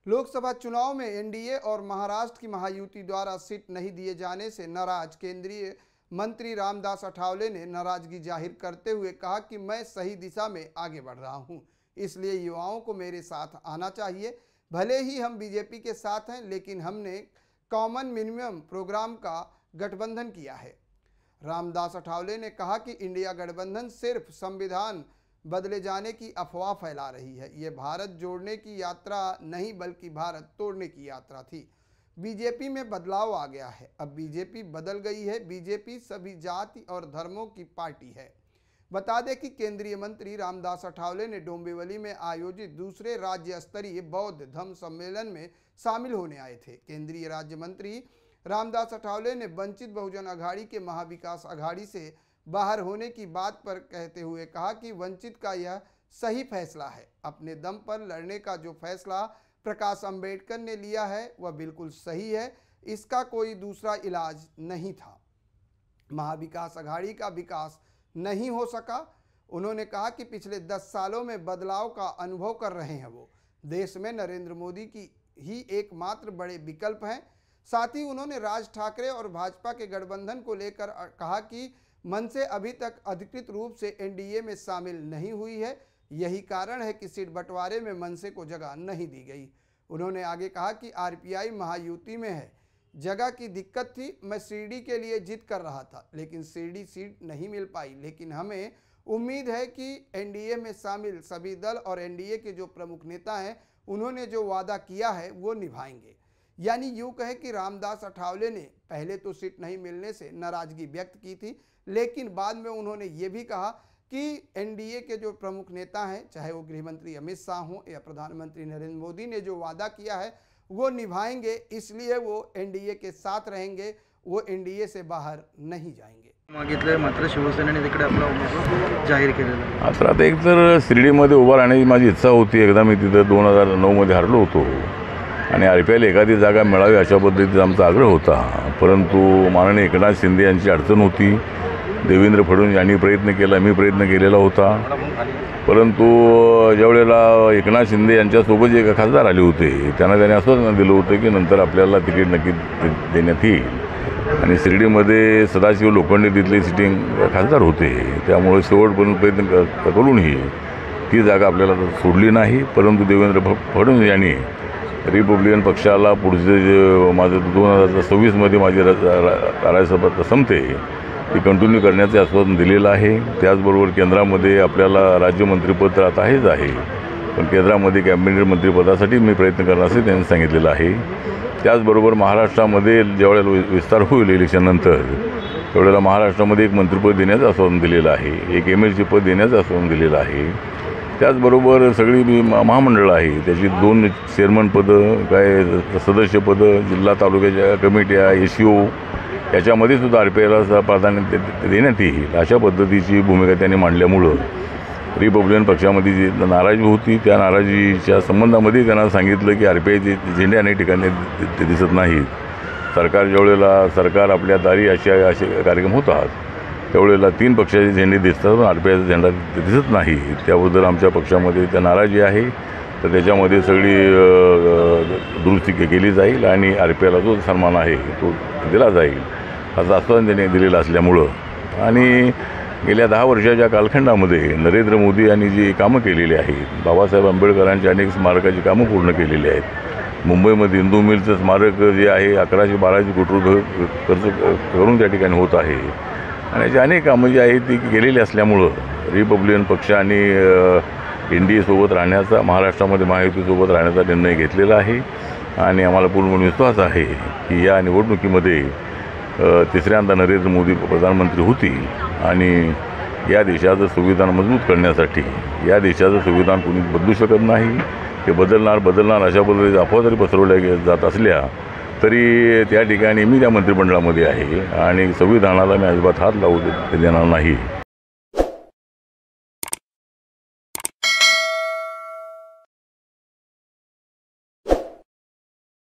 लोकसभा चुनाव में एनडीए और महाराष्ट्र की महायुति द्वारा सीट नहीं दिए जाने से नाराज केंद्रीय मंत्री रामदास अठावले ने नाराजगी जाहिर करते हुए कहा कि मैं सही दिशा में आगे बढ़ रहा हूं, इसलिए युवाओं को मेरे साथ आना चाहिए। भले ही हम बीजेपी के साथ हैं, लेकिन हमने कॉमन मिनिमम प्रोग्राम का गठबंधन किया है। रामदास अठावले ने कहा कि इंडिया गठबंधन सिर्फ संविधान बदले जाने की अफवाह फैला रही है। ये भारत जोड़ने की यात्रा नहीं बल्कि भारत तोड़ने की यात्रा थी। बीजेपी में बदलाव आ गया है, अब बीजेपी बदल गई है। बीजेपी सभी जाति और धर्मों की पार्टी है। बता दें कि केंद्रीय मंत्री रामदास अठावले ने डोंबिवली में आयोजित दूसरे राज्य स्तरीय बौद्ध धम्म सम्मेलन में शामिल होने आए थे। केंद्रीय राज्य मंत्री रामदास अठावले ने वंचित बहुजन अघाड़ी के महाविकास अघाड़ी से बाहर होने की बात पर कहते हुए कहा कि वंचित का यह सही फैसला है। अपने दम पर लड़ने का जो फैसला प्रकाश अंबेडकर ने लिया है वह बिल्कुल सही है, इसका कोई दूसरा इलाज नहीं था। महाविकास अघाड़ी का विकास नहीं हो सका। उन्होंने कहा कि पिछले 10 सालों में बदलाव का अनुभव कर रहे हैं वो। देश में नरेंद्र मोदी की ही एकमात्र बड़े विकल्प हैं। साथ ही उन्होंने राज ठाकरे और भाजपा के गठबंधन को लेकर कहा कि मनसे अभी तक अधिकृत रूप से एनडीए में शामिल नहीं हुई है। यही कारण है कि सीट बंटवारे में मनसे को जगह नहीं दी गई। उन्होंने आगे कहा कि आरपीआई महायुति में है, जगह की दिक्कत थी। मैं शिरडी के लिए जिद कर रहा था, लेकिन शिरडी सीट नहीं मिल पाई। लेकिन हमें उम्मीद है कि एनडीए में शामिल सभी दल और एनडीए के जो प्रमुख नेता हैं उन्होंने जो वादा किया है वो निभाएंगे। यानी यूँ कहे कि रामदास अठावले ने पहले तो सीट नहीं मिलने से नाराजगी व्यक्त की थी, लेकिन बाद में उन्होंने ये भी कहा कि एनडीए के जो प्रमुख नेता हैं, चाहे वो गृह मंत्री अमित शाह हों या प्रधानमंत्री नरेंद्र मोदी ने जो वादा किया है वो निभाएंगे, इसलिए वो एनडीए के साथ रहेंगे, वो एनडीए से बाहर नहीं जाएंगे। मागितले मात्र शिवसेनेने तिकडे आपला उमेदवार जाहीर केलेला आहे। आता एक तर शिर्डीमध्ये उभा राहण्याची माझी इच्छा होती। एकदा मी तिथं 2009 मध्ये हरलो होतो आणि आरपीआयला एखादी जागा मिळावी अशा पद्धतीचा आमचा आग्रह होता, परंतु माननीय एकनाथ शिंदे यांची अडचण होती। देवेंद्र फडणवीस यांनी प्रयत्न केला, मी प्रयत्न केलेला होता, परंतु ज्यावेळेला एकनाथ शिंदे यांच्यासोबत जे खासदार आले होते त्याने आश्वासन दिलं होतं की नंतर आपल्याला तिकीट नक्की देण्यात येईल। आणि शिर्डीमध्ये सदाशिव लोखंडे तिथले सिटिंग खासदार होते, त्यामुळे शेवटपर्यंत प्रयत्न करूनही ती जागा आपल्याला सोडली नाही। परंतु देवेंद्र फडणवीस यांनी रिपब्लिकन पक्षाला पुढचे जे माझं 2026 मध्ये माझी राज्यसभा संपते ती कंटिन्यू करण्याचे आश्वासन दिलेलं आहे। त्याचबरोबर केंद्रामध्ये आपल्याला राज्यमंत्रीपद तर आता आहेच आहे, पण केंद्रामध्ये कॅबिनेट मंत्रिपदासाठी मी प्रयत्न करणार असं त्यांनी सांगितलेलं आहे। त्याचबरोबर महाराष्ट्रामध्ये ज्यावेळेला विस्तार होईल इलेक्शननंतर त्यावेळेला महाराष्ट्रामध्ये एक मंत्रिपद देण्याचं आश्वासन दिलेलं आहे, एक एमएलसी पद देण्याचं आश्वासन दिलेलं आहे। त्याचबरोबर सगळी महामंडळं आहे त्याची 2 चेअरमन पदं, काय सदस्यपदं, जिल्हा तालुक्याच्या कमिट्या, एसईओ याच्यामध्ये सुद्धा आरपीआयला प्राधान्य देण्यात येईल अशा पद्धतीची भूमिका त्यांनी मांडल्यामुळं रिपब्लिकन पक्षामध्ये जी नाराजी होती त्या नाराजीच्या संबंधामध्ये त्यांना सांगितलं की आरपीआयचे झेंडे अनेक ठिकाणी दिसत नाहीत। सरकार आपल्या दारी असे कार्यक्रम होतात त्यावेळेला 3 पक्षाचे झेंडे दिसतात, पण आरपीआयचा झेंडा दिसत नाही। त्याबद्दल आमच्या पक्षामध्ये त्या नाराजी आहे, तर त्याच्यामध्ये सगळी दुरुस्ती केली जाईल आणि आरपीआयला जो सन्मान आहे तो दिला जाईल असं आश्वासन त्यांनी दिलेलं असल्यामुळं आणि गेल्या 10 वर्षाच्या कालखंडामध्ये नरेंद्र मोदी यांनी जी कामं केलेली आहेत, बाबासाहेब आंबेडकरांच्या अनेक स्मारकाची कामं पूर्ण केलेली आहेत। मुंबईमध्ये हिंदू मिलचं स्मारक जे आहे 1112 कोटी रुपये खर्च करून त्या ठिकाणी होत आहे आणि याची अनेक कामं जी आहेत ती केलेली असल्यामुळं रिपब्लिकन पक्ष आणि एनडीए सोबत राहण्याचा, महाराष्ट्रामध्ये महायुतीसोबत राहण्याचा निर्णय घेतलेला आहे आणि आम्हाला पूर्ण विश्वास आहे की या निवडणुकीमध्ये तिसऱ्यांदा नरेंद्र मोदी प्रधानमंत्री होतील आणि या देशाचं संविधान मजबूत करण्यासाठी या देशाचं संविधान कोणी बदलू शकत नाही। ते बदलणार अशा पद्धतीचा अफवा जरी पसरवल्या जात असल्या तरी त्या ठिकाणी मी त्या मंत्रिमंडळामध्ये आहे आणि संविधानाला मी अजिबात हात लावू देणार नाही।